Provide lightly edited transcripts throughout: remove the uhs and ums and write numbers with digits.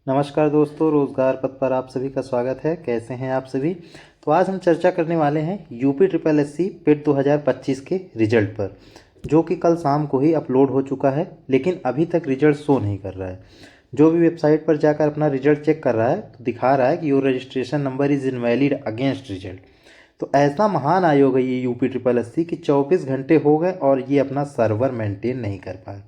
नमस्कार दोस्तों, रोजगार पथ पर आप सभी का स्वागत है। कैसे हैं आप सभी। तो आज हम चर्चा करने वाले हैं यूपी ट्रिपल एससी पेट 2025 के रिजल्ट पर, जो कि कल शाम को ही अपलोड हो चुका है, लेकिन अभी तक रिजल्ट शो नहीं कर रहा है। जो भी वेबसाइट पर जाकर अपना रिजल्ट चेक कर रहा है तो दिखा रहा है कि your registration number is invalid against result. तो ऐसा महान आयोग है ये यूपी ट्रिपल एससी कि 24 घंटे हो गए और ये अपना सर्वर मेंटेन नहीं कर पाए।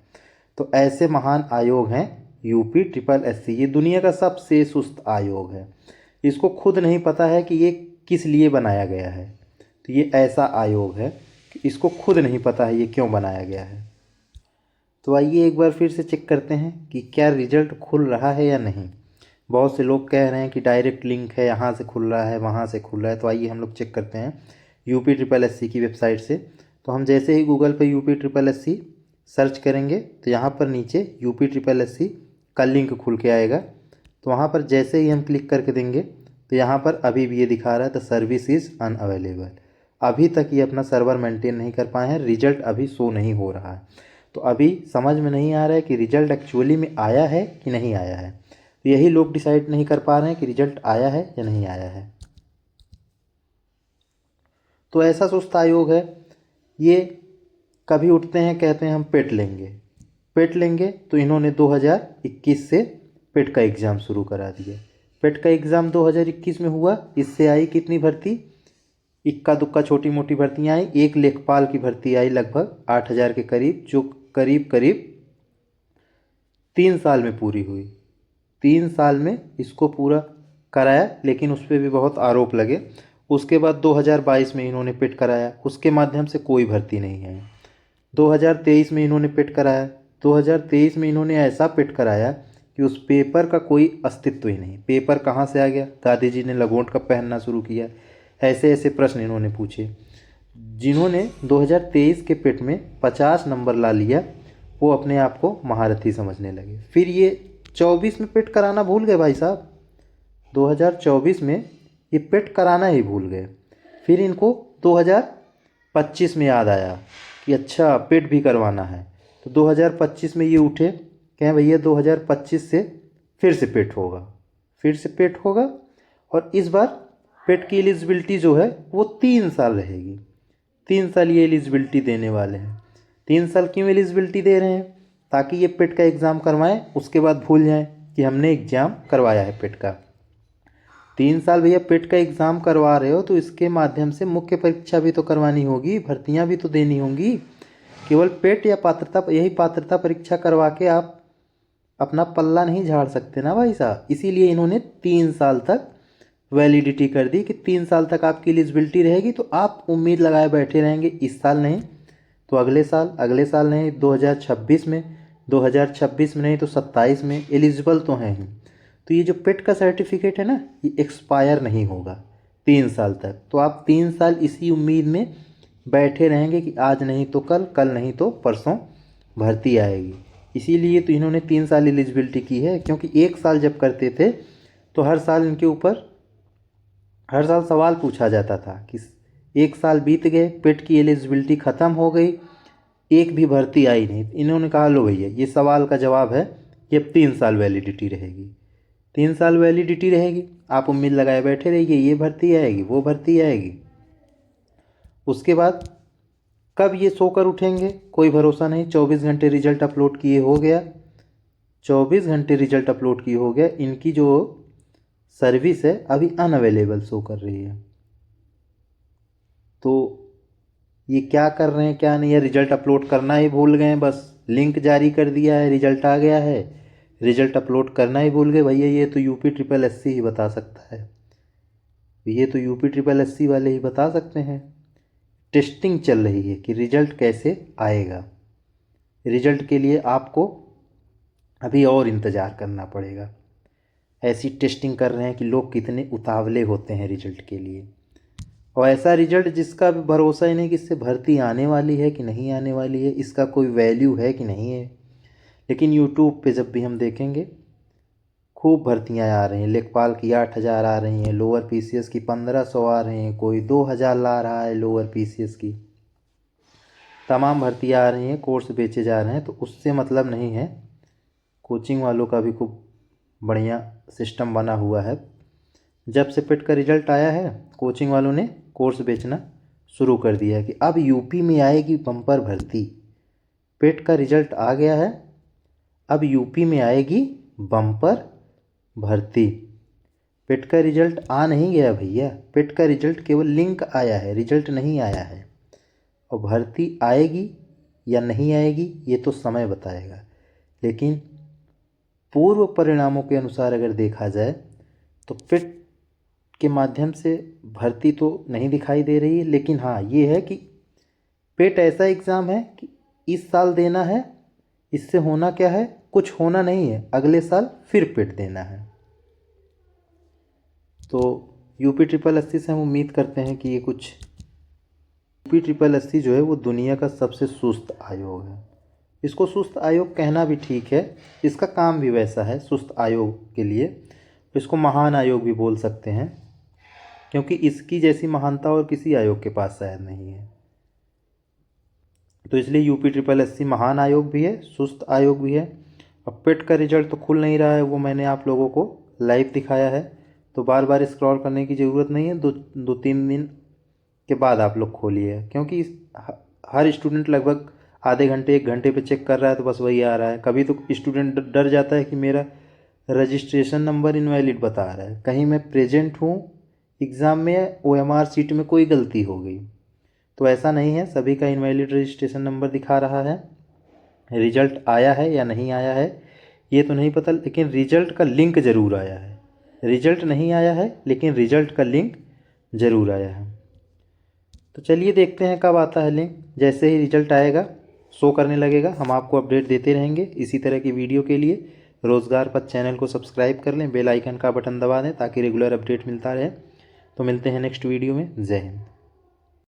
तो ऐसे महान आयोग हैं यूपी ट्रिपल एससी। ये दुनिया का सबसे सुस्त आयोग है। इसको खुद नहीं पता है कि ये किस लिए बनाया गया है। तो ये ऐसा आयोग है कि इसको खुद नहीं पता है ये क्यों बनाया गया है। तो आइए एक बार फिर से चेक करते हैं कि क्या रिजल्ट खुल रहा है या नहीं। बहुत से लोग कह रहे हैं कि डायरेक्ट लिंक है, यहाँ से खुल रहा है, वहाँ से खुल रहा है। तो आइए हम लोग चेक करते हैं यूपी ट्रिपल एससी की वेबसाइट से। तो हम जैसे ही गूगल पे यूपी ट्रिपल एससी सर्च करेंगे तो यहाँ पर नीचे यूपी ट्रिपल एससी का लिंक खुल के आएगा। तो वहाँ पर जैसे ही हम क्लिक करके देंगे तो यहाँ पर अभी भी ये दिखा रहा है द सर्विस इज़ अनअवेलेबल। अभी तक ये अपना सर्वर मेंटेन नहीं कर पाए हैं, रिजल्ट अभी शो नहीं हो रहा है। तो अभी समझ में नहीं आ रहा है कि रिजल्ट एक्चुअली में आया है कि नहीं आया है। तो यही लोग डिसाइड नहीं कर पा रहे हैं कि रिजल्ट आया है या नहीं आया है। तो ऐसा सुस्त आयोग है ये। कभी उठते हैं कहते हैं हम पेट लेंगे, पेट लेंगे, तो इन्होंने 2021 से पेट का एग्ज़ाम शुरू करा दिया। पेट का एग्ज़ाम 2021 में हुआ। इससे आई कितनी भर्ती, इक्का दुक्का छोटी मोटी भर्तियाँ आई। एक लेखपाल की भर्ती आई लगभग 8,000 के करीब, जो करीब करीब 3 साल में पूरी हुई। 3 साल में इसको पूरा कराया, लेकिन उस पर भी बहुत आरोप लगे। उसके बाद 2022 में इन्होंने पेट कराया, उसके माध्यम से कोई भर्ती नहीं आई। 2023 में इन्होंने पेट कराया। 2023 में इन्होंने ऐसा पेट कराया कि उस पेपर का कोई अस्तित्व ही नहीं। पेपर कहाँ से आ गया, गांधी जी ने लगोट कब पहनना शुरू किया, ऐसे ऐसे प्रश्न इन्होंने पूछे। जिन्होंने 2023 के पेट में 50 नंबर ला लिया वो अपने आप को महारथी समझने लगे। फिर ये 24 में पेट कराना भूल गए भाई साहब। 2024 में ये पेट कराना ही भूल गए। फिर इनको 2025 में याद आया कि अच्छा पेट भी करवाना है। तो 2025 में ये उठे, कहें भैया 2025 से फिर से पेट होगा, फिर से पेट होगा। और इस बार पेट की एलिजिबिलिटी जो है वो 3 साल रहेगी। 3 साल ये एलिजिबिलिटी देने वाले हैं। 3 साल क्यों एलिजिबिलिटी दे रहे हैं, ताकि ये पेट का एग्ज़ाम करवाएं, उसके बाद भूल जाएं कि हमने एग्ज़ाम करवाया है पेट का। 3 साल भैया पेट का एग्ज़ाम करवा रहे हो तो इसके माध्यम से मुख्य परीक्षा भी तो करवानी होगी, भर्तियां भी तो देनी होंगी। केवल पेट या पात्रता, यही पात्रता परीक्षा करवा के आप अपना पल्ला नहीं झाड़ सकते ना भाई साहब। इसीलिए इन्होंने 3 साल तक वैलिडिटी कर दी कि 3 साल तक आपकी एलिजिबिलिटी रहेगी। तो आप उम्मीद लगाए बैठे रहेंगे इस साल नहीं तो अगले साल, अगले साल नहीं 2026 में, 2026 में नहीं तो 27 में एलिजिबल तो हैं ही। तो ये जो पेट का सर्टिफिकेट है ना, ये एक्सपायर नहीं होगा 3 साल तक। तो आप 3 साल इसी उम्मीद में बैठे रहेंगे कि आज नहीं तो कल, कल नहीं तो परसों भर्ती आएगी। इसीलिए तो इन्होंने 3 साल एलिजिबिलिटी की है। क्योंकि 1 साल जब करते थे तो हर साल इनके ऊपर हर साल सवाल पूछा जाता था कि 1 साल बीत गए, पेट की एलिजिबिलिटी ख़त्म हो गई, एक भी भर्ती आई नहीं। इन्होंने कहा लो भैया ये सवाल का जवाब है कि अब 3 साल वैलिडिटी रहेगी। 3 साल वैलिडिटी रहेगी, आप उम्मीद लगाए बैठे रहिए ये भर्ती आएगी, वो भर्ती आएगी। उसके बाद कब ये सोकर उठेंगे कोई भरोसा नहीं। 24 घंटे रिजल्ट अपलोड किए हो गया, 24 घंटे रिजल्ट अपलोड किए हो गया, इनकी जो सर्विस है अभी अनअवेलेबल शो कर रही है। तो ये क्या कर रहे हैं क्या नहीं है, रिजल्ट अपलोड करना ही भूल गए। बस लिंक जारी कर दिया है, रिजल्ट आ गया है, रिजल्ट अपलोड करना ही भूल गए। भैया ये तो यूपी ट्रिपल एससी ही बता सकता है, ये तो यूपी ट्रिपल एससी वाले ही बता सकते हैं। टेस्टिंग चल रही है कि रिजल्ट कैसे आएगा। रिजल्ट के लिए आपको अभी और इंतज़ार करना पड़ेगा। ऐसी टेस्टिंग कर रहे हैं कि लोग कितने उतावले होते हैं रिजल्ट के लिए। और ऐसा रिजल्ट जिसका भी भरोसा ही नहीं कि इससे भर्ती आने वाली है कि नहीं आने वाली है, इसका कोई वैल्यू है कि नहीं है। लेकिन यूट्यूब पे जब भी हम देखेंगे खूब भर्तियां आ रही हैं। लेखपाल की 8,000 आ रही हैं, लोअर पीसीएस की 1,500 आ रही हैं, कोई 2,000 ला रहा है लोअर पीसीएस की। तमाम भर्तियां आ रही हैं, कोर्स बेचे जा रहे हैं। तो उससे मतलब नहीं है, कोचिंग वालों का भी खूब बढ़िया सिस्टम बना हुआ है। जब से पेट का रिजल्ट आया है, कोचिंग वालों ने कोर्स बेचना शुरू कर दिया है कि अब यूपी में आएगी बम्पर भर्ती। पेट का रिजल्ट आ गया है, अब यूपी में आएगी बम्पर भर्ती। पेट का रिजल्ट आ नहीं गया भैया, पेट का रिजल्ट केवल लिंक आया है, रिजल्ट नहीं आया है। और भर्ती आएगी या नहीं आएगी ये तो समय बताएगा, लेकिन पूर्व परिणामों के अनुसार अगर देखा जाए तो पेट के माध्यम से भर्ती तो नहीं दिखाई दे रही है। लेकिन हाँ ये है कि पेट ऐसा एग्ज़ाम है कि इस साल देना है, इससे होना क्या है, कुछ होना नहीं है, अगले साल फिर पेट देना है। तो यूपी 8080 से हम उम्मीद करते हैं कि ये कुछ, यूपी 8080 जो है वो दुनिया का सबसे सुस्त आयोग है। इसको सुस्त आयोग कहना भी ठीक है, इसका काम भी वैसा है सुस्त आयोग के लिए। इसको महान आयोग भी बोल सकते हैं, क्योंकि इसकी जैसी महानता और किसी आयोग के पास शायद नहीं है। तो इसलिए यूपी 8080 महान आयोग भी है, सुस्त आयोग भी है। अब पेट का रिजल्ट तो खुल नहीं रहा है, वो मैंने आप लोगों को लाइव दिखाया है, तो बार बार स्क्रॉल करने की ज़रूरत नहीं है। दो तीन दिन के बाद आप लोग खोलिए, क्योंकि हर स्टूडेंट लगभग आधे घंटे 1 घंटे पे चेक कर रहा है, तो बस वही आ रहा है। कभी तो स्टूडेंट डर जाता है कि मेरा रजिस्ट्रेशन नंबर इनवैलिड बता रहा है, कहीं मैं प्रेजेंट हूँ एग्ज़ाम में, OMR सीट में कोई गलती हो गई। तो ऐसा नहीं है, सभी का इनवैलिड रजिस्ट्रेशन नंबर दिखा रहा है। रिजल्ट आया है या नहीं आया है ये तो नहीं पता, लेकिन रिजल्ट का लिंक ज़रूर आया है। रिजल्ट नहीं आया है लेकिन रिजल्ट का लिंक ज़रूर आया है। तो चलिए देखते हैं कब आता है लिंक। जैसे ही रिजल्ट आएगा, शो करने लगेगा, हम आपको अपडेट देते रहेंगे। इसी तरह की वीडियो के लिए रोज़गार पथ चैनल को सब्सक्राइब कर लें, बेल आइकन का बटन दबा दें ताकि रेगुलर अपडेट मिलता रहे। तो मिलते हैं नेक्स्ट वीडियो में। जय हिंद।